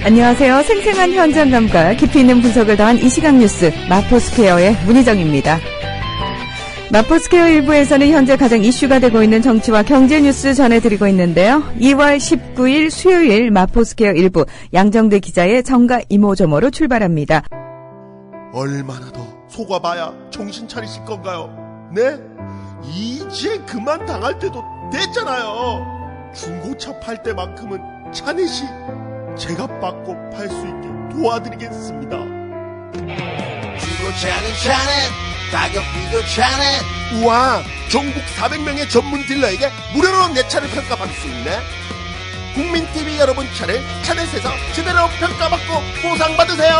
안녕하세요. 생생한 현장감과 깊이 있는 분석을 더한 이 시각 뉴스 마포스퀘어의 문희정입니다. 마포스퀘어 1부에서는 현재 가장 이슈가 되고 있는 정치와 경제 뉴스 전해드리고 있는데요. 2월 19일 수요일 마포스퀘어 1부 양정대 기자의 정가 이모저모로 출발합니다. 얼마나 더 속아봐야 정신 차리실 건가요? 네? 이제 그만 당할 때도 됐잖아요. 중고차 팔 때만큼은 차넷이 제가 받고 팔 수 있게 도와드리겠습니다. 중고차는 차넷, 가격비도 차넷. 우와, 전국 400명의 전문 딜러에게 무료로 내 차를 평가받을 수 있네. 국민TV 여러분 차를 차넷에서 제대로 평가받고 보상받으세요.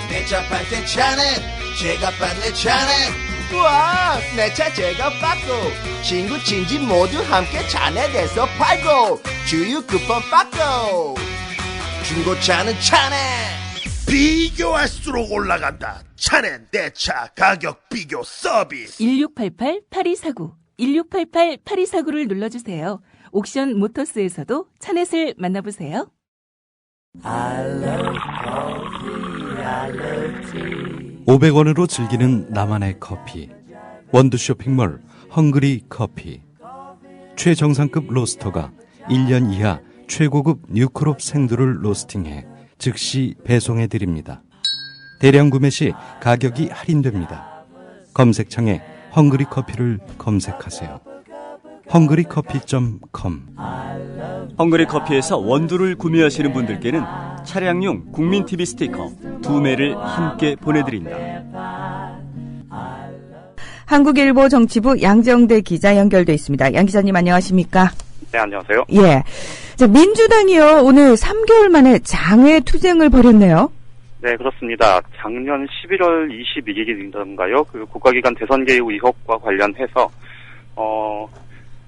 내 차 팔 때 차넷, 제가 받네 차넷. 우와, 내 차 제가 받고 친구 친지 모두 함께 차넷에서 팔고 주유 쿠폰 받고. 중고차는 차넷. 비교할수록 올라간다. 차넷 내 차 가격 비교 서비스. 1688-8249 1688-8249를 눌러주세요. 옥션 모터스에서도 차넷을 만나보세요. I love coffee, I love tea. 500원으로 즐기는 나만의 커피. 원두 쇼핑몰 헝그리 커피. 최정상급 로스터가 1년 이하 최고급 뉴크롭 생두를 로스팅해 즉시 배송해드립니다. 대량 구매 시 가격이 할인됩니다. 검색창에 헝그리 커피를 검색하세요. 헝그리커피.com. 헝그리 커피에서 원두를 구매하시는 분들께는 차량용 국민TV 스티커 2매를 함께 보내드립니다. 한국일보 정치부 양정대 기자 연결돼 있습니다. 양 기자님 안녕하십니까? 네, 안녕하세요. 예. 자, 민주당이요, 오늘 3개월 만에 장외 투쟁을 벌였네요. 네, 그렇습니다. 작년 11월 22일인가요? 그 국가기관 대선 개입 의혹과 관련해서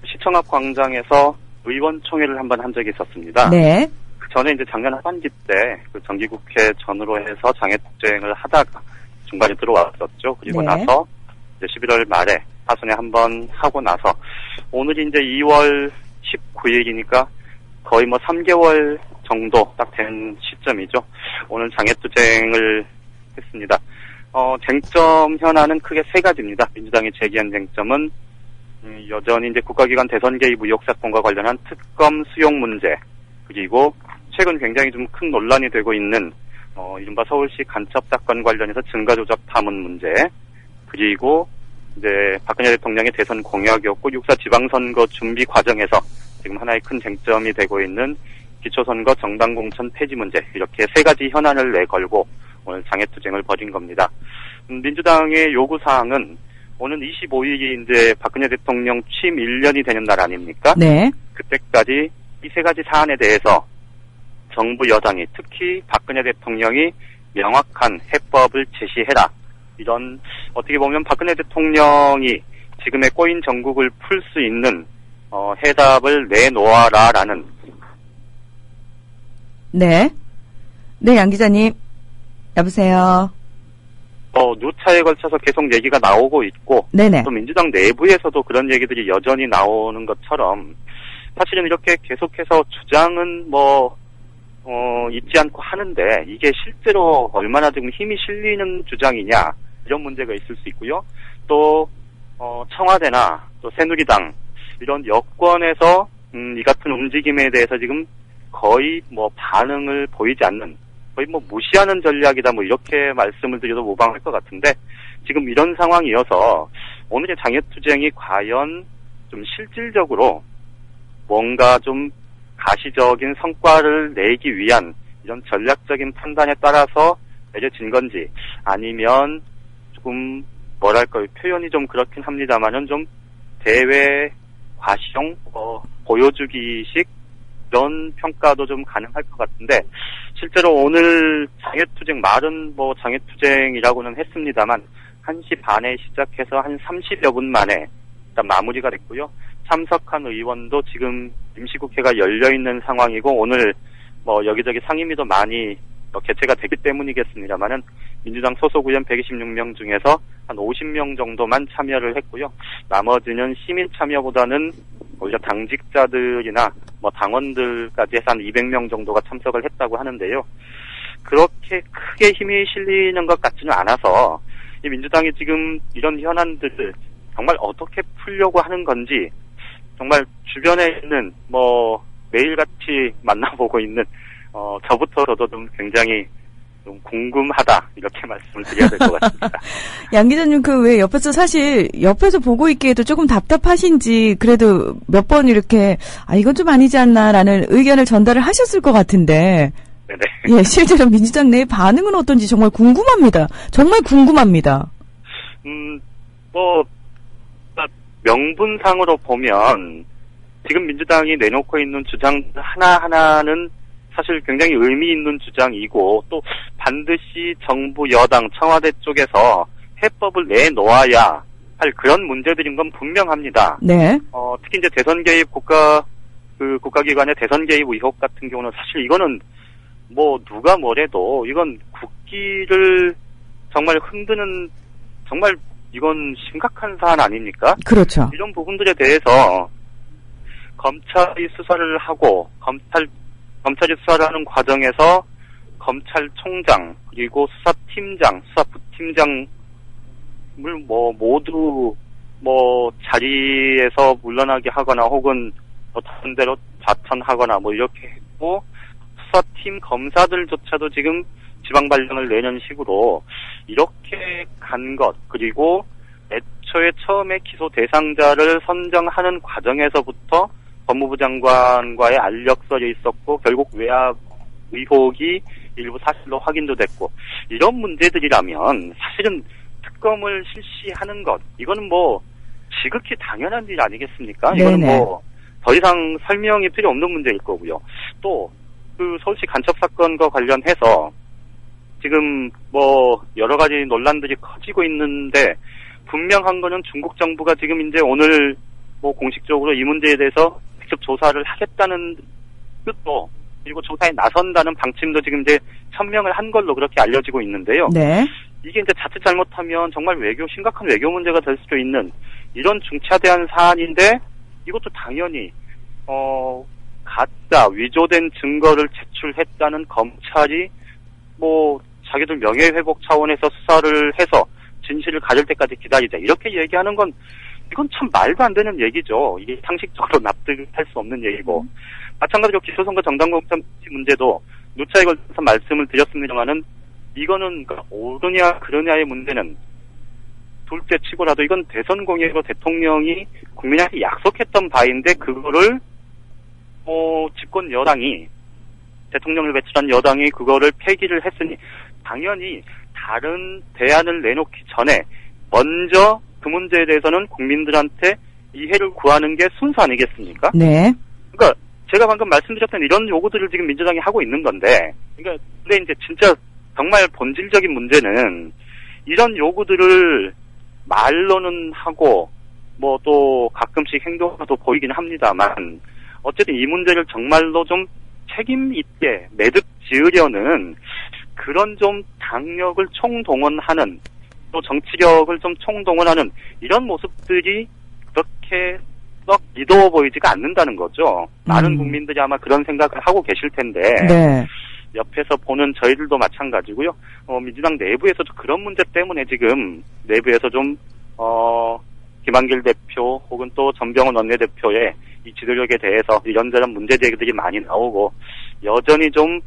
시청 앞 광장에서 의원총회를 한번 한 적이 있었습니다. 네. 그 전에 이제 작년 하반기 때 그 정기국회 전후로 해서 장애투쟁을 하다가 중간에 들어왔었죠. 그리고 네. 나서 이제 11월 말에 하순에 한번 하고 나서 오늘이 이제 2월 19일이니까 거의 뭐 3개월 정도 딱 된 시점이죠. 오늘 장애투쟁을 했습니다. 쟁점 현안은 크게 세 가지입니다. 민주당이 제기한 쟁점은 여전히 이제 국가기관 대선 개입 의혹 사건과 관련한 특검 수용 문제, 그리고 최근 굉장히 좀 큰 논란이 되고 있는 이른바 서울시 간첩 사건 관련해서 증거조작 파문 문제, 그리고 이제 박근혜 대통령의 대선 공약이었고 6.4 지방선거 준비 과정에서 지금 하나의 큰 쟁점이 되고 있는 기초선거 정당공천 폐지 문제, 이렇게 세 가지 현안을 내걸고 오늘 장애투쟁을 벌인 겁니다. 민주당의 요구사항은 오는 25일이 이제 박근혜 대통령 취임 1년이 되는 날 아닙니까? 네. 그때까지 이 세 가지 사안에 대해서 정부 여당이, 특히 박근혜 대통령이 명확한 해법을 제시해라. 이런, 어떻게 보면 박근혜 대통령이 지금의 꼬인 정국을 풀 수 있는 해답을 내놓아라라는. 네. 네, 양 기자님. 여보세요. 누차에 걸쳐서 계속 얘기가 나오고 있고, 네네. 또 민주당 내부에서도 그런 얘기들이 여전히 나오는 것처럼, 사실은 이렇게 계속해서 주장은 잊지 않고 하는데, 이게 실제로 얼마나 지금 힘이 실리는 주장이냐, 이런 문제가 있을 수 있고요. 또, 청와대나 또 새누리당, 이런 여권에서, 이 같은 움직임에 대해서 지금 거의 반응을 보이지 않는, 거의 무시하는 전략이다, 이렇게 말씀을 드려도 무방할 것 같은데, 지금 이런 상황이어서, 오늘의 장애투쟁이 과연 좀 실질적으로 뭔가 좀 가시적인 성과를 내기 위한 이런 전략적인 판단에 따라서 내려진 건지, 아니면 조금 표현이 좀 그렇긴 합니다만은 좀 대외 과시용 보여주기식 이런 평가도 좀 가능할 것 같은데, 실제로 오늘 장애투쟁, 말은 장애투쟁이라고는 했습니다만 1시 반에 시작해서 한 30여 분 만에 일단 마무리가 됐고요. 참석한 의원도 지금 임시국회가 열려있는 상황이고, 오늘 여기저기 상임위도 많이 개최가 되기 때문이겠습니다만은 민주당 소속 의원 126명 중에서 한 50명 정도만 참여를 했고요. 나머지는 시민 참여보다는 오히려 당직자들이나 뭐 당원들까지 해서 한 200명 정도가 참석을 했다고 하는데요. 그렇게 크게 힘이 실리는 것 같지는 않아서 이 민주당이 지금 이런 현안들을 정말 어떻게 풀려고 하는 건지 정말 주변에 있는 뭐 매일같이 만나보고 있는 저부터도 좀 굉장히 좀 궁금하다 이렇게 말씀을 드려야 될 것 같습니다. 양 기자님 왜 옆에서 보고 있기에도 조금 답답하신지 그래도 몇 번 이렇게 이건 좀 아니지 않나라는 의견을 전달을 하셨을 것 같은데 네네. 예, 실제로 민주당 내 반응은 어떤지 정말 궁금합니다. 정말 궁금합니다. 명분상으로 보면 지금 민주당이 내놓고 있는 주장 하나하나는 사실 굉장히 의미 있는 주장이고 또 반드시 정부 여당 청와대 쪽에서 해법을 내놓아야 할 그런 문제들인 건 분명합니다. 네. 특히 이제 대선 개입 국가기관의 대선 개입 의혹 같은 경우는 사실 이거는 뭐 누가 뭐래도 이건 국기를 정말 흔드는 정말 이건 심각한 사안 아닙니까? 그렇죠. 이런 부분들에 대해서 검찰이 수사를 하고 검찰이 수사를 하는 과정에서 검찰총장 그리고 수사팀장, 수사부팀장을 모두 자리에서 물러나게 하거나 혹은 다른 데로 자천하거나 이렇게 했고 수사팀 검사들조차도 지금 지방발령을 내는 식으로 이렇게 간 것 그리고 애초에 처음에 기소 대상자를 선정하는 과정에서부터 법무부 장관과의 알력설이 있었고 결국 외압 의혹이 일부 사실로 확인도 됐고 이런 문제들이라면 사실은 특검을 실시하는 것 이거는 지극히 당연한 일 아니겠습니까? 네네. 이거는 더 이상 설명이 필요 없는 문제일 거고요. 또 그 서울시 간첩 사건과 관련해서 지금 여러 가지 논란들이 커지고 있는데 분명한 거는 중국 정부가 지금 이제 오늘 공식적으로 이 문제에 대해서 직접 조사를 하겠다는 뜻도 그리고 조사에 나선다는 방침도 지금 이제 천명을 한 걸로 그렇게 알려지고 있는데요. 네. 이게 이제 자칫 잘못하면 정말 심각한 외교 문제가 될 수도 있는 이런 중차대한 사안인데 이것도 당연히 가짜 위조된 증거를 제출했다는 검찰이 자기들 명예회복 차원에서 수사를 해서 진실을 가릴 때까지 기다리자 이렇게 얘기하는 건 이건 참 말도 안 되는 얘기죠. 이게 상식적으로 납득할 수 없는 얘기고 마찬가지로 기소선거 정당공천 문제도 누차에 걸쳐서 말씀을 드렸습니다만은 이거는 옳으냐 그러냐의 문제는 둘째 치고라도 이건 대선 공약으로 대통령이 국민한테 약속했던 바인데 그거를 집권 여당이 대통령을 배출한 여당이 그거를 폐기를 했으니 당연히 다른 대안을 내놓기 전에 먼저 그 문제에 대해서는 국민들한테 이해를 구하는 게 순서 아니겠습니까? 네. 그러니까 제가 방금 말씀드렸던 이런 요구들을 지금 민주당이 하고 있는 건데, 그러니까 근데 이제 진짜 정말 본질적인 문제는 이런 요구들을 말로는 하고 또 가끔씩 행동도 보이긴 합니다만 어쨌든 이 문제를 정말로 좀 책임 있게 매듭 지으려는 그런 좀 당력을 총동원하는 또 정치력을 좀 총동원하는 이런 모습들이 그렇게 썩 믿어 보이지가 않는다는 거죠. 많은 국민들이 아마 그런 생각을 하고 계실 텐데 네. 옆에서 보는 저희들도 마찬가지고요. 민주당 내부에서도 그런 문제 때문에 지금 내부에서 좀 김한길 대표 혹은 또 전병헌 원내대표의 이 지도력에 대해서 이런저런 문제 제기들이 많이 나오고 여전히 좀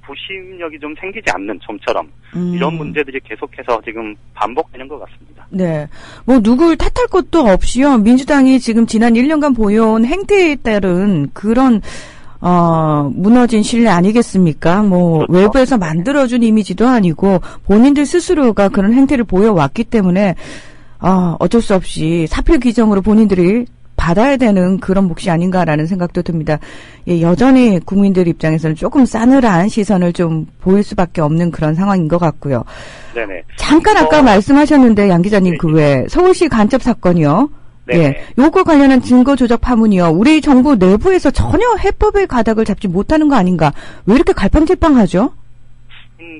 구심력이 좀 생기지 않는 좀처럼 이런 문제들이 계속해서 지금 반복되는 것 같습니다. 네. 누굴 탓할 것도 없이요. 민주당이 지금 지난 1년간 보여온 행태에 따른 그런 무너진 신뢰 아니겠습니까? 그렇죠. 외부에서 만들어준 이미지도 아니고 본인들 스스로가 그런 행태를 보여왔기 때문에 어쩔 수 없이 사표 규정으로 본인들이 받아야 되는 그런 몫이 아닌가라는 생각도 듭니다. 예, 여전히 국민들 입장에서는 조금 싸늘한 시선을 좀 보일 수밖에 없는 그런 상황인 것 같고요. 네네. 잠깐 아까 말씀하셨는데 양 기자님 그 외에 서울시 간첩 사건이요. 네네. 예, 요거 관련한 증거 조작 파문이요. 우리 정부 내부에서 전혀 해법의 가닥을 잡지 못하는 거 아닌가? 왜 이렇게 갈팡질팡하죠?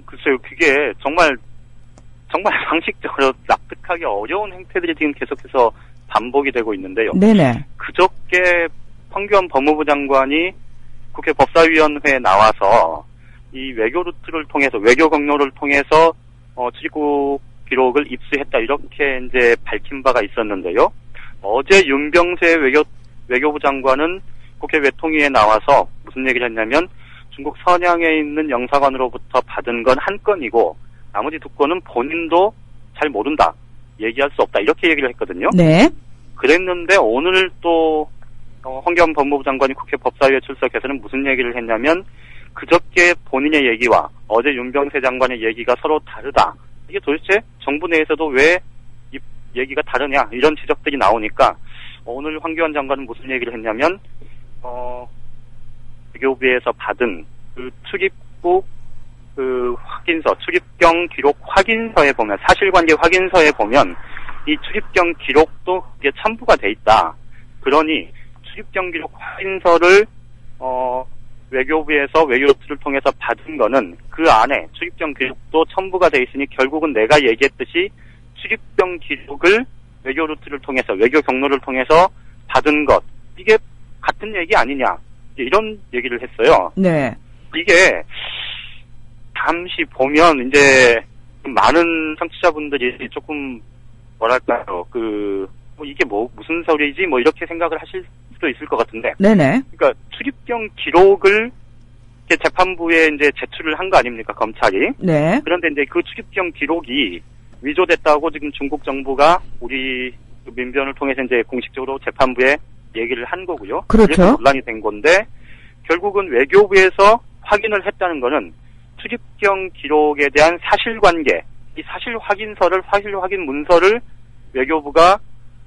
글쎄요. 그게 정말 상식적으로 납득하기 어려운 행태들이 지금 계속해서 반복이 되고 있는데요. 네네. 그저께 황교안 법무부 장관이 국회 법사위원회에 나와서 이 외교 루트를 통해서 외교 경로를 통해서 출입국 기록을 입수했다 이렇게 이제 밝힌 바가 있었는데요. 어제 윤병세 외교부 장관은 국회 외통위에 나와서 무슨 얘기를 했냐면 중국 선양에 있는 영사관으로부터 받은 건 한 건이고 나머지 두 건은 본인도 잘 모른다. 얘기할 수 없다. 이렇게 얘기를 했거든요. 네. 그랬는데 오늘 또 황교안 법무부 장관이 국회 법사위에 출석해서는 무슨 얘기를 했냐면 그저께 본인의 얘기와 어제 윤병세 장관의 얘기가 서로 다르다. 이게 도대체 정부 내에서도 왜 이 얘기가 다르냐 이런 지적들이 나오니까 오늘 황교안 장관은 무슨 얘기를 했냐면 외교부에서 받은 그 출입국 그 확인서, 출입경 기록 확인서에 보면 사실관계 확인서에 보면 이 출입경 기록도 이게 첨부가 돼 있다. 그러니 출입경 기록 확인서를 외교부에서 외교루트를 통해서 받은 거는 그 안에 출입경 기록도 첨부가 돼 있으니 결국은 내가 얘기했듯이 출입경 기록을 외교루트를 통해서 외교 경로를 통해서 받은 것 이게 같은 얘기 아니냐 이런 얘기를 했어요. 네. 이게 잠시 보면 이제 많은 청취자분들이 조금 뭐랄까요 이게 무슨 소리지 이렇게 생각을 하실 수도 있을 것 같은데. 네네. 그러니까 출입경 기록을 재판부에 이제 제출을 한 거 아닙니까 검찰이? 네. 그런데 이제 그 출입경 기록이 위조됐다고 지금 중국 정부가 우리 민변을 통해서 이제 공식적으로 재판부에 얘기를 한 거고요. 그렇죠. 그래서 논란이 된 건데 결국은 외교부에서 확인을 했다는 거는 출입경 기록에 대한 사실관계, 이 사실 확인 문서를 외교부가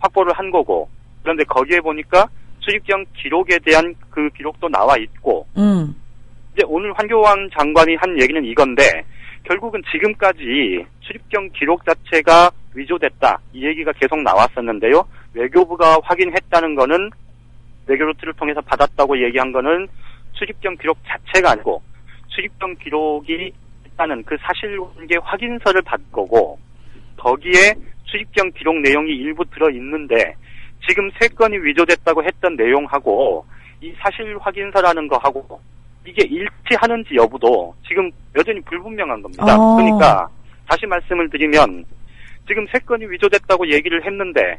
확보를 한 거고 그런데 거기에 보니까 출입경 기록에 대한 그 기록도 나와 있고 이제 오늘 황교안 장관이 한 얘기는 이건데 결국은 지금까지 출입경 기록 자체가 위조됐다 이 얘기가 계속 나왔었는데요. 외교부가 확인했다는 거는 외교루트를 통해서 받았다고 얘기한 거는 출입경 기록 자체가 아니고 출입경 기록이 있다는 그 사실관계 확인서를 받은 거고 거기에 출입경 기록 내용이 일부 들어있는데 지금 3건이 위조됐다고 했던 내용하고 이 사실 확인서라는 거하고 이게 일치하는지 여부도 지금 여전히 불분명한 겁니다. 그러니까 다시 말씀을 드리면 지금 3건이 위조됐다고 얘기를 했는데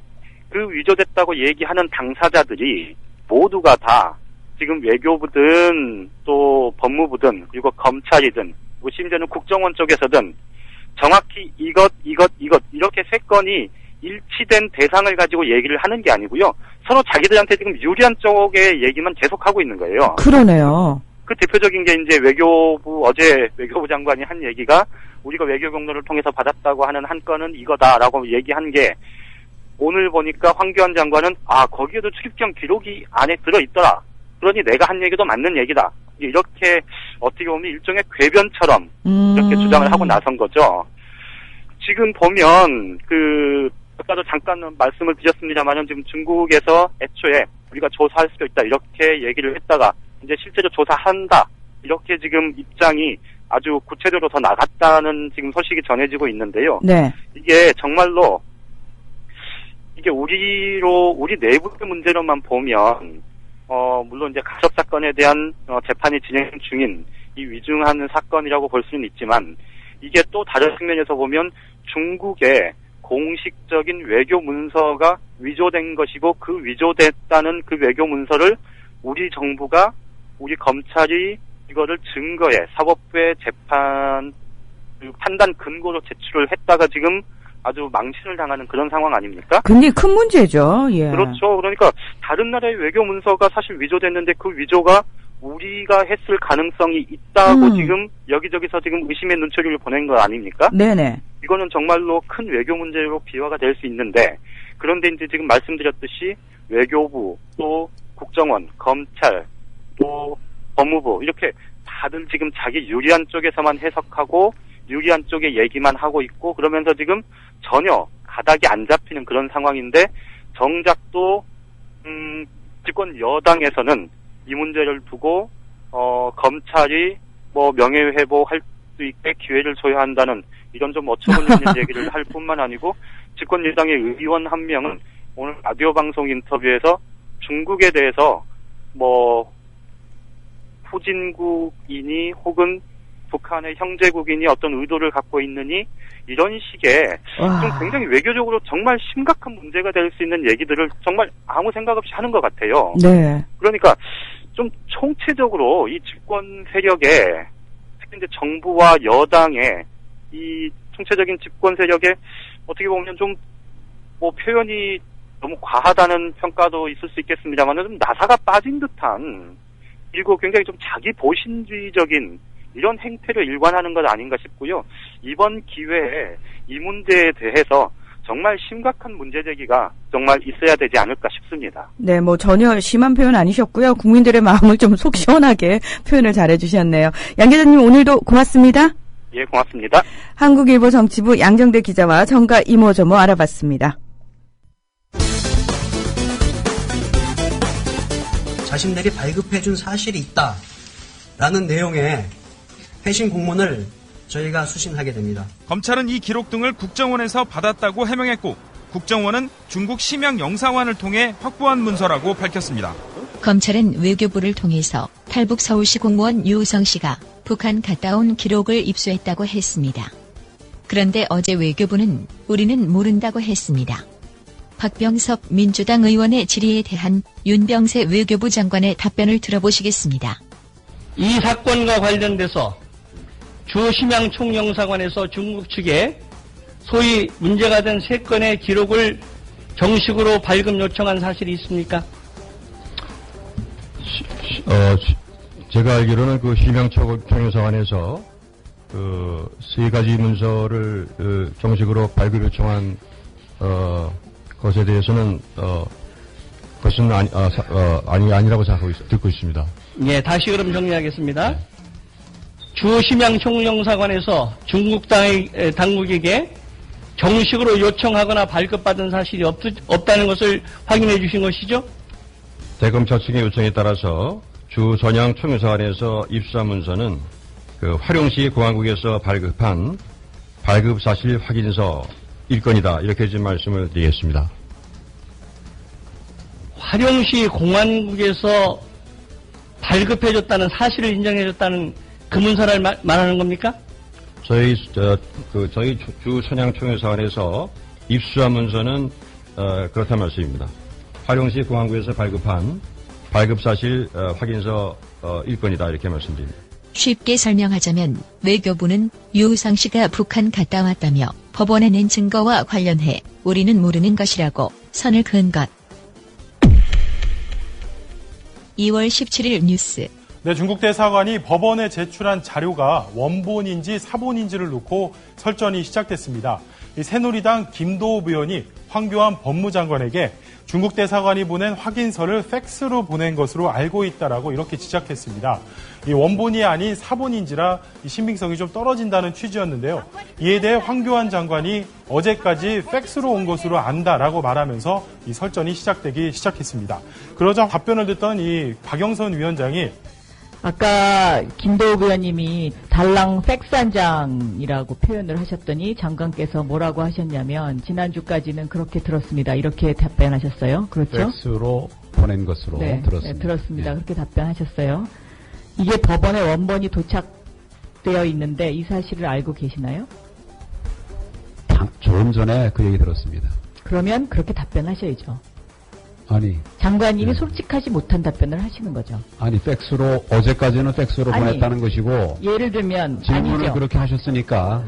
그 위조됐다고 얘기하는 당사자들이 모두가 다 지금 외교부든 또 법무부든 그리고 검찰이든 심지어는 국정원 쪽에서든 정확히 이것 이렇게 3건이 일치된 대상을 가지고 얘기를 하는 게 아니고요. 서로 자기들한테 지금 유리한 쪽의 얘기만 계속하고 있는 거예요. 그러네요. 그 대표적인 게 이제 어제 외교부 장관이 한 얘기가 우리가 외교 경로를 통해서 받았다고 하는 한 건은 이거다라고 얘기한 게 오늘 보니까 황교안 장관은 거기에도 출입경 기록이 안에 들어있더라. 그러니 내가 한 얘기도 맞는 얘기다. 이렇게 어떻게 보면 일종의 궤변처럼 이렇게 주장을 하고 나선 거죠. 지금 보면 아까도 잠깐 말씀을 드렸습니다만은 지금 중국에서 애초에 우리가 조사할 수도 있다 이렇게 얘기를 했다가 이제 실제로 조사한다 이렇게 지금 입장이 아주 구체적으로 더 나갔다는 지금 소식이 전해지고 있는데요. 네. 이게 정말로 이게 우리 내부의 문제로만 보면 물론 이제 가석 사건에 대한 재판이 진행 중인 이 위중한 사건이라고 볼 수는 있지만 이게 또 다른 측면에서 보면 중국의 공식적인 외교 문서가 위조된 것이고 그 위조됐다는 그 외교 문서를 우리 정부가 우리 검찰이 이거를 증거에 사법부의 재판 판단 근거로 제출을 했다가 지금 아주 망신을 당하는 그런 상황 아닙니까? 굉장히 큰 문제죠. 예. 그렇죠. 그러니까 다른 나라의 외교 문서가 사실 위조됐는데 그 위조가 우리가 했을 가능성이 있다고 지금 여기저기서 지금 의심의 눈초리를 보낸 거 아닙니까? 네네. 이거는 정말로 큰 외교 문제로 비화가 될 수 있는데 그런데 이제 지금 말씀드렸듯이 외교부 또 국정원, 검찰 또 법무부 이렇게 다들 지금 자기 유리한 쪽에서만 해석하고 유리한 쪽의 얘기만 하고 있고 그러면서 지금 전혀 가닥이 안 잡히는 그런 상황인데 정작 또 집권 여당에서는 이 문제를 두고 검찰이 명예회복할 수 있게 기회를 줘야 한다는 이런 좀 어처구니없는 얘기를 할 뿐만 아니고 집권 여당의 의원 한 명은 오늘 라디오 방송 인터뷰에서 중국에 대해서 뭐 후진국이니 혹은 북한의 형제국이니 어떤 의도를 갖고 있느니 이런 식의 좀 굉장히 외교적으로 정말 심각한 문제가 될 수 있는 얘기들을 정말 아무 생각 없이 하는 것 같아요. 네. 그러니까 좀 총체적으로 이 집권 세력의 특히 이제 정부와 여당의 이 총체적인 집권 세력의 어떻게 보면 좀 뭐 표현이 너무 과하다는 평가도 있을 수 있겠습니다만 좀 나사가 빠진 듯한 그리고 굉장히 좀 자기 보신주의적인 이런 행태를 일관하는 것 아닌가 싶고요. 이번 기회에 이 문제에 대해서 정말 심각한 문제 제기가 정말 있어야 되지 않을까 싶습니다. 네, 뭐 전혀 심한 표현 아니셨고요. 국민들의 마음을 좀 속 시원하게 표현을 잘해 주셨네요. 양 기자님 오늘도 고맙습니다. 예, 고맙습니다. 한국일보 정치부 양정대 기자와 정가 이모저모 알아봤습니다. 자신들이 발급해준 사실이 있다라는 내용의 회신 공문을 저희가 수신하게 됩니다. 검찰은 이 기록 등을 국정원에서 받았다고 해명했고 국정원은 중국 심양 영사관을 통해 확보한 문서라고 밝혔습니다. 검찰은 외교부를 통해서 탈북 서울시 공무원 유우성 씨가 북한 갔다 온 기록을 입수했다고 했습니다. 그런데 어제 외교부는 우리는 모른다고 했습니다. 박병석 민주당 의원의 질의에 대한 윤병세 외교부 장관의 답변을 들어보시겠습니다. 이 사건과 관련돼서 주 심양 총영사관에서 중국 측에 소위 문제가 된 3건의 기록을 정식으로 발급 요청한 사실이 있습니까? 제가 알기로는 그 심양 총영사관에서 그 3가지 문서를 정식으로 발급 요청한 것에 대해서는 그것은 아니라고 듣고 있습니다. 예, 다시 그럼 정리하겠습니다. 주 심양 총영사관에서 중국 당국에게 정식으로 요청하거나 발급받은 사실이 없다는 것을 확인해 주신 것이죠? 대검찰 측의 요청에 따라서 주 전양 총영사관에서 입수한 문서는 그 화룡시 공안국에서 발급한 발급 사실 확인서 1건이다. 이렇게 지금 말씀을 드리겠습니다. 화룡시 공안국에서 발급해줬다는 사실을 인정해줬다는 그 문서를 말하는 겁니까? 저희 주 천양 총영사관에서 입수한 문서는 그렇다는 말씀입니다. 화룡시 공안국에서 발급한 발급 사실 확인서 1건이다. 이렇게 말씀드립니다. 쉽게 설명하자면 외교부는 유우성 씨가 북한 갔다 왔다며 법원에 낸 증거와 관련해 우리는 모르는 것이라고 선을 그은 것. 2월 17일 뉴스. 네, 중국 대사관이 법원에 제출한 자료가 원본인지 사본인지를 놓고 설전이 시작됐습니다. 이 새누리당 김도읍 의원이 황교안 법무장관에게 중국 대사관이 보낸 확인서를 팩스로 보낸 것으로 알고 있다라고 이렇게 지적했습니다. 이 원본이 아닌 사본인지라 이 신빙성이 좀 떨어진다는 취지였는데요. 이에 대해 황교안 장관이 어제까지 팩스로 온 것으로 안다라고 말하면서 이 설전이 시작되기 시작했습니다. 그러자 답변을 듣던 이 박영선 위원장이 아까 김도읍 의원님이 달랑 팩스 한 장이라고 표현을 하셨더니 장관께서 뭐라고 하셨냐면 지난주까지는 그렇게 들었습니다. 이렇게 답변하셨어요. 그렇죠? 팩스로 보낸 것으로 들었습니다. 네, 들었습니다. 그렇게 답변하셨어요. 이게 법원에 원본이 도착되어 있는데 이 사실을 알고 계시나요? 조금 전에 그 얘기 들었습니다. 그러면 그렇게 답변하셔야죠. 아니. 장관님이 솔직하지 못한 답변을 하시는 거죠. 아니, 팩스로, 어제까지는 팩스로 보냈다는 것이고. 예를 들면, 질문을 아니죠. 그렇게 하셨으니까.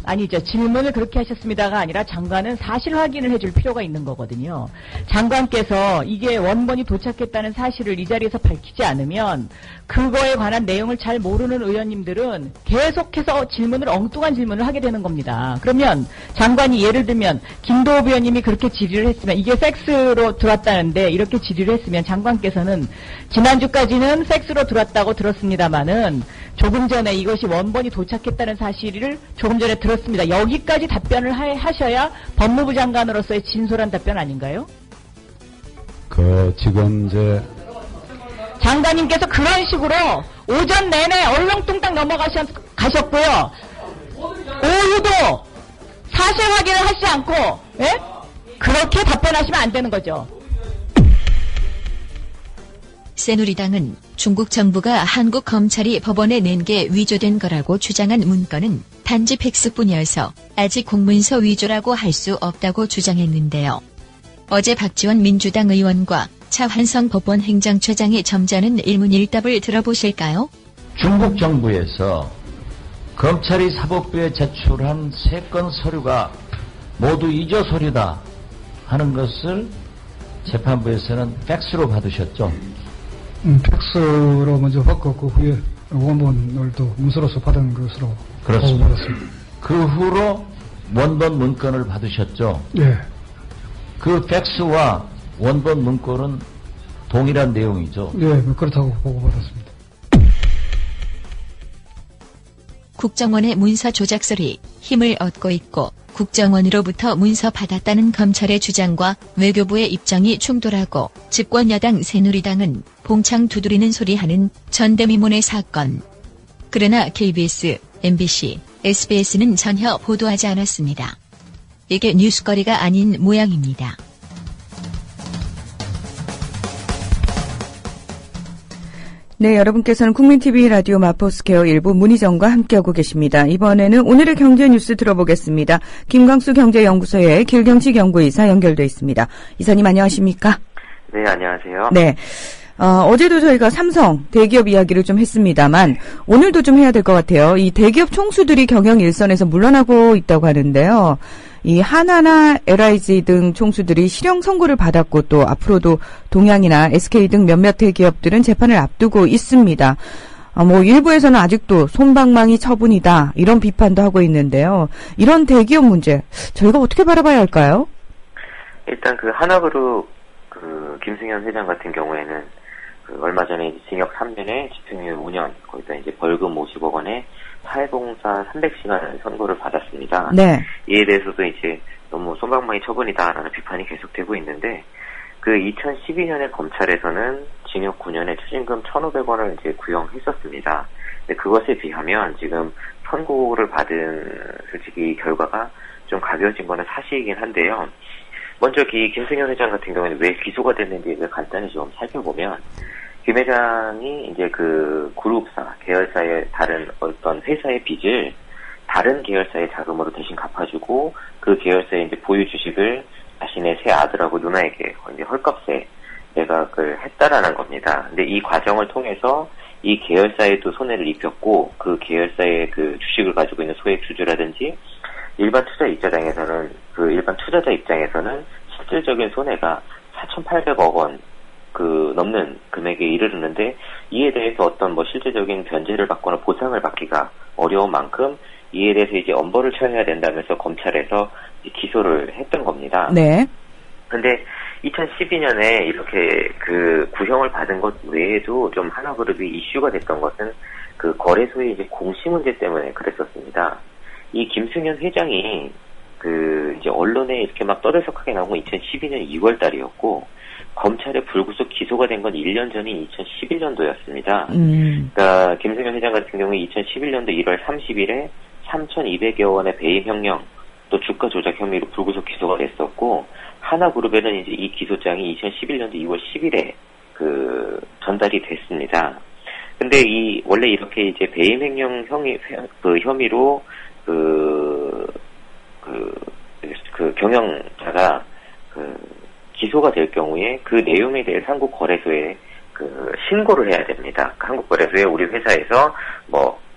아니죠. 질문을 그렇게 하셨습니다가 아니라 장관은 사실 확인을 해줄 필요가 있는 거거든요. 장관께서 이게 원본이 도착했다는 사실을 이 자리에서 밝히지 않으면 그거에 관한 내용을 잘 모르는 의원님들은 계속해서 엉뚱한 질문을 하게 되는 겁니다. 그러면 장관이 예를 들면 김도읍 의원님이 그렇게 질의를 했으면 이게 팩스로 들어왔다는데 이렇게 질의를 했으면 장관께서는 지난주까지는 팩스로 들어왔다고 들었습니다마는 조금 전에 이것이 원본이 도착했다는 사실을 조금 전에 들었습니다. 여기까지 답변을 하셔야 법무부 장관으로서의 진솔한 답변 아닌가요? 지금 장관님께서 그런 식으로 오전 내내 얼렁뚱땅 넘어가셨고요. 오후도 사실 확인을 하지 않고, 예? 그렇게 답변하시면 안 되는 거죠. 새누리당은 중국 정부가 한국 검찰이 법원에 낸 게 위조된 거라고 주장한 문건은 단지 팩스뿐이어서 아직 공문서 위조라고 할 수 없다고 주장했는데요. 어제 박지원 민주당 의원과 차환성 법원 행정처장이 점잖은 일문일답을 들어보실까요? 중국 정부에서 검찰이 사법부에 제출한 3건 서류가 모두 위조 서류다 하는 것을 재판부에서는 팩스로 받으셨죠? 팩스로 먼저 받고 그 후에 원본을 또 문서로서 받은 것으로 그렇습니다. 받았습니다. 그 후로 원본 문건을 받으셨죠? 예. 그 팩스와 원본 문건은 동일한 내용이죠? 예, 그렇다고 보고받았습니다. 국정원의 문서 조작설이 힘을 얻고 있고 국정원으로부터 문서 받았다는 검찰의 주장과 외교부의 입장이 충돌하고 집권 여당 새누리당은 봉창 두드리는 소리하는 전대미문의 사건. 그러나 KBS, MBC, SBS는 전혀 보도하지 않았습니다. 이게 뉴스거리가 아닌 모양입니다. 네, 여러분께서는 국민TV 라디오 마포스퀘어 일부 문희정과 함께하고 계십니다. 이번에는 오늘의 경제 뉴스 들어보겠습니다. 김광수 경제연구소의 길경식 연구이사 연결돼 있습니다. 이사님 안녕하십니까? 네, 안녕하세요. 네. 어제도 저희가 삼성 대기업 이야기를 좀 했습니다만 오늘도 좀 해야 될 것 같아요. 이 대기업 총수들이 경영 일선에서 물러나고 있다고 하는데요. 이 하나나 LIG 등 총수들이 실형 선고를 받았고 또 앞으로도 동양이나 SK 등 몇몇 대기업들은 재판을 앞두고 있습니다. 일부에서는 아직도 솜방망이 처분이다 이런 비판도 하고 있는데요. 이런 대기업 문제 저희가 어떻게 바라봐야 할까요? 일단 그 하나그룹 김승현 회장 같은 경우에는 얼마 전에 징역 3년에 집행유예 5년 거기다 이제 벌금 50억 원에 사회봉사 300시간을 선고를 받았습니다. 네. 이에 대해서도 이제 너무 솜방망이 처분이다라는 비판이 계속되고 있는데 그 2012년에 검찰에서는 징역 9년에 추징금 1,500원을 이제 구형했었습니다. 근데 그것에 비하면 지금 선고를 받은 솔직히 결과가 좀 가벼워진 거는 사실이긴 한데요. 먼저 이 김승현 회장 같은 경우에는 왜 기소가 됐는지를 간단히 좀 살펴보면 김 회장이 이제 그 그룹사, 계열사의 다른 어떤 회사의 빚을 다른 계열사의 자금으로 대신 갚아주고 그 계열사의 이제 보유 주식을 자신의 세 아들하고 누나에게 이제 헐값에 매각을 했다라는 겁니다. 근데 이 과정을 통해서 이 계열사에도 손해를 입혔고 그 계열사의 그 주식을 가지고 있는 소액 주주라든지 일반 투자 입장에서는 일반 투자자 입장에서는 실질적인 손해가 4,800억 원 넘는 금액에 이르르는데 이에 대해서 어떤 실질적인 변제를 받거나 보상을 받기가 어려운 만큼 이에 대해서 이제 엄벌을 처해야 된다면서 검찰에서 기소를 했던 겁니다. 네. 근데 2012년에 이렇게 구형을 받은 것 외에도 좀 하나그룹이 이슈가 됐던 것은 그 거래소의 이제 공시 문제 때문에 그랬었습니다. 이 김승현 회장이 이제 언론에 이렇게 막 떠들썩하게 나온 건 2012년 2월 달이었고, 검찰에 불구속 기소가 된 건 1년 전인 2011년도였습니다. 그러니까 김승현 회장 같은 경우에 2011년도 1월 30일에 3,200여 원의 배임 횡령, 또 주가 조작 혐의로 불구속 기소가 됐었고, 하나그룹에는 이제 이 기소장이 2011년도 2월 10일에 전달이 됐습니다. 근데 원래 이렇게 이제 배임 횡령 혐의로 경영자가 기소가 될 경우에 그 내용에 대해 한국거래소에 신고를 해야 됩니다. 한국거래소에 우리 회사에서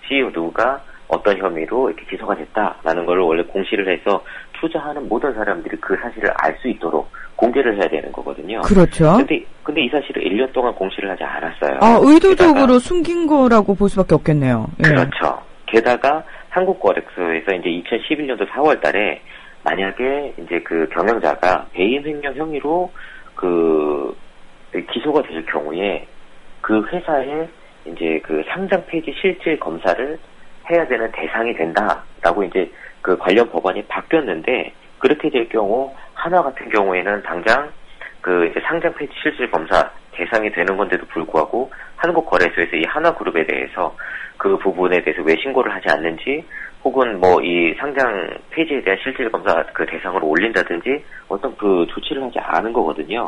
CEO 누가 어떤 혐의로 이렇게 기소가 됐다라는 걸 원래 공시를 해서 투자하는 모든 사람들이 그 사실을 알 수 있도록 공개를 해야 되는 거거든요. 그렇죠. 근데 이 사실을 1년 동안 공시를 하지 않았어요. 의도적으로 숨긴 거라고 볼 수밖에 없겠네요. 예. 그렇죠. 게다가 한국거래소에서 이제 2011년도 4월 달에 만약에 이제 경영자가 배임 횡령 혐의로 기소가 될 경우에 그 회사의 이제 상장 폐지 실질 검사를 해야 되는 대상이 된다라고 이제 관련 법안이 바뀌었는데, 그렇게 될 경우 하나 같은 경우에는 당장 이제 상장 폐지 실질 검사 대상이 되는 건데도 불구하고 한국거래소에서 이 하나그룹에 대해서 그 부분에 대해서 왜 신고를 하지 않는지 혹은 뭐 이 상장 폐지에 대한 실질 검사 그 대상으로 올린다든지 어떤 그 조치를 하지 않은 거거든요.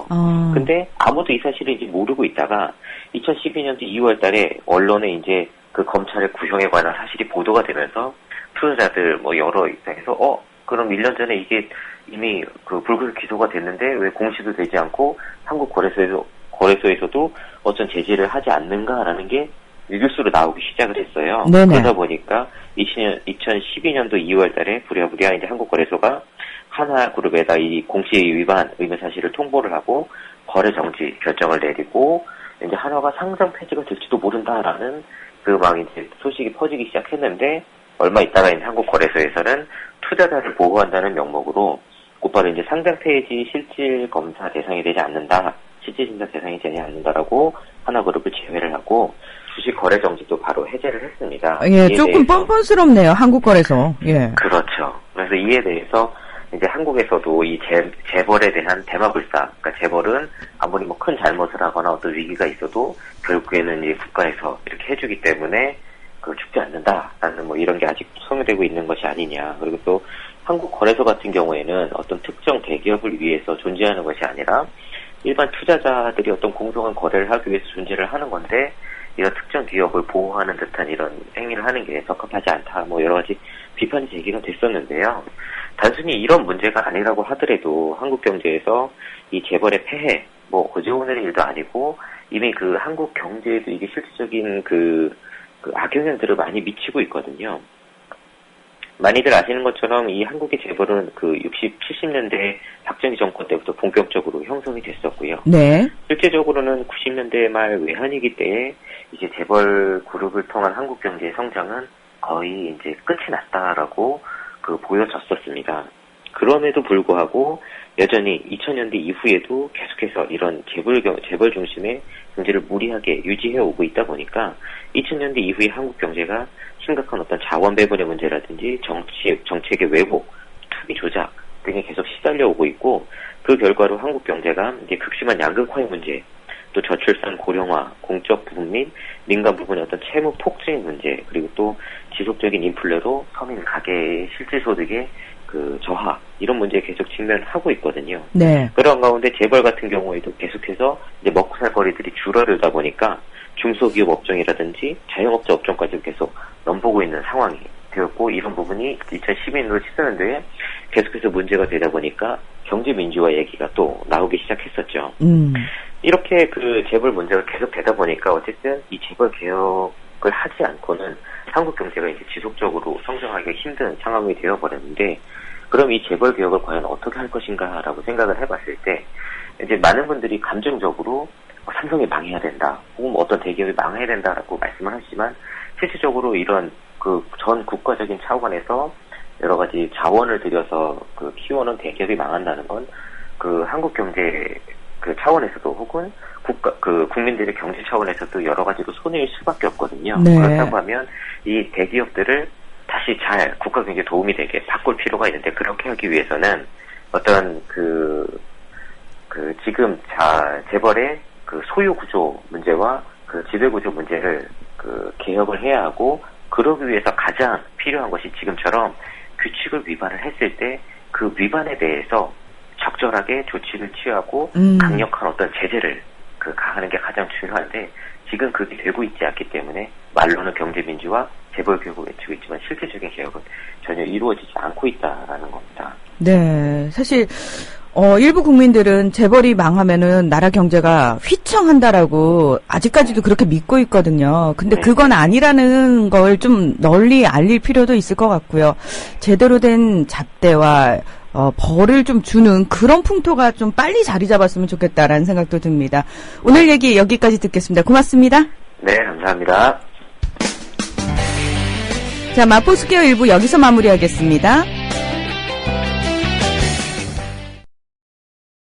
근데 아무도 이 사실을 이제 모르고 있다가 2012년도 2월 달에 언론에 이제 그 검찰의 구형에 관한 사실이 보도가 되면서 투자자들 뭐 여러 입장에서 그럼 1년 전에 이게 이미 그 불구속 기소가 됐는데 왜 공시도 되지 않고 한국 거래소에서도 어떤 제재를 하지 않는가라는 게 뉴스로 나오기 시작을 했어요. 네네. 그러다 보니까 2012년도 2월 달에 부랴부랴 이제 한국거래소가 하나그룹에다 이 공시 위반 의무 사실을 통보를 하고 거래 정지 결정을 내리고 이제 한화가 상장 폐지가 될지도 모른다라는 그 막 이제 소식이 퍼지기 시작했는데 얼마 있다가 이제 한국거래소에서는 투자자를 보호한다는 명목으로 곧바로 이제 상장 폐지 실질 검사 대상이 되지 않는다, 실질 심사 대상이 되지 않는다라고 하나그룹을 제외를 하고 주식 거래 정지도 바로 해제를 했습니다. 예, 조금 뻔뻔스럽네요, 한국거래소. 예. 그렇죠. 그래서 이에 대해서 이제 한국에서도 이 재벌에 대한 대마불사, 그러니까 재벌은 아무리 뭐 큰 잘못을 하거나 어떤 위기가 있어도 결국에는 이 국가에서 이렇게 해주기 때문에 그 죽지 않는다라는 뭐 이런 게 아직 소명되고 있는 것이 아니냐. 그리고 또 한국 거래소 같은 경우에는 어떤 특정 대기업을 위해서 존재하는 것이 아니라 일반 투자자들이 어떤 공정한 거래를 하기 위해서 존재를 하는 건데 이런 특정 기업을 보호하는 듯한 이런 행위를 하는 게 적합하지 않다. 뭐 여러 가지 비판이 제기가 됐었는데요. 단순히 이런 문제가 아니라고 하더라도 한국 경제에서 이 재벌의 폐해, 뭐 어제 오늘의 일도 아니고 이미 그 한국 경제에도 이게 실질적인 그 악영향들을 많이 미치고 있거든요. 많이들 아시는 것처럼 이 한국의 재벌은 그 60, 70년대 박정희 정권 때부터 본격적으로 형성이 됐었고요. 네. 실제적으로는 90년대 말 외환위기 때에 이제 재벌 그룹을 통한 한국 경제의 성장은 거의 이제 끝이 났다라고 보여졌었습니다. 그럼에도 불구하고 여전히 2000년대 이후에도 계속해서 이런 재벌 중심의 경제를 무리하게 유지해 오고 있다 보니까 2000년대 이후에 한국 경제가 심각한 어떤 자원 배분의 문제라든지 정책의 왜곡, 투기 조작 등에 계속 시달려 오고 있고 그 결과로 한국 경제가 이제 극심한 양극화의 문제, 또 저출산 고령화, 공적 부분 및 민간 부분의 어떤 채무 폭증의 문제, 그리고 또 지속적인 인플레로 서민 가계의 실질 소득의 그 저하 이런 문제에 계속 직면하고 있거든요. 네. 그런 가운데 재벌 같은 경우에도 계속해서 이제 먹고 살 거리들이 줄어들다 보니까 중소기업 업종이라든지 자영업자 업종까지 계속 넘보고 있는 상황이 되었고 이런 부분이 2012년으로 14년도에 계속해서 문제가 되다 보니까 경제 민주화 얘기가 또 나오기 시작했었죠. 이렇게 그 재벌 문제가 계속 되다 보니까 어쨌든 이 재벌 개혁을 하지 않고는 한국 경제가 이제 지속적으로 성장하기가 힘든 상황이 되어버렸는데 그럼 이 재벌 개혁을 과연 어떻게 할 것인가라고 생각을 해봤을 때 이제 많은 분들이 감정적으로 삼성이 망해야 된다 혹은 어떤 대기업이 망해야 된다라고 말씀을 하시지만 실질적으로 이런 그 전 국가적인 차원에서 여러 가지 자원을 들여서 그 키워놓은 대기업이 망한다는 건 그 한국 경제 그 차원에서도 혹은 국민들의 경제 차원에서도 여러 가지로 손해일 수밖에 없거든요. 네. 그렇다고 하면 이 대기업들을 다시 잘 국가 경제에 도움이 되게 바꿀 필요가 있는데 그렇게 하기 위해서는 어떤 지금 재벌의 그 소유 구조 문제와 그 지배 구조 문제를 개혁을 해야 하고 그러기 위해서 가장 필요한 것이 지금처럼 규칙을 위반을 했을 때 그 위반에 대해서 적절하게 조치를 취하고 강력한 어떤 제재를 가하는 게 가장 중요한데 지금 그게 되고 있지 않기 때문에 말로는 경제 민주화, 재벌 개혁을 외치고 있지만 실질적인 개혁은 전혀 이루어지지 않고 있다라는 겁니다. 네, 사실 일부 국민들은 재벌이 망하면은 나라 경제가 휘청한다라고 아직까지도 그렇게 믿고 있거든요. 근데 그건 아니라는 걸 좀 널리 알릴 필요도 있을 것 같고요. 제대로 된 잣대와 벌을 좀 주는 그런 풍토가 좀 빨리 자리 잡았으면 좋겠다라는 생각도 듭니다. 오늘 얘기 여기까지 듣겠습니다. 고맙습니다. 네, 감사합니다. 자, 마포스퀘어 1부 여기서 마무리하겠습니다.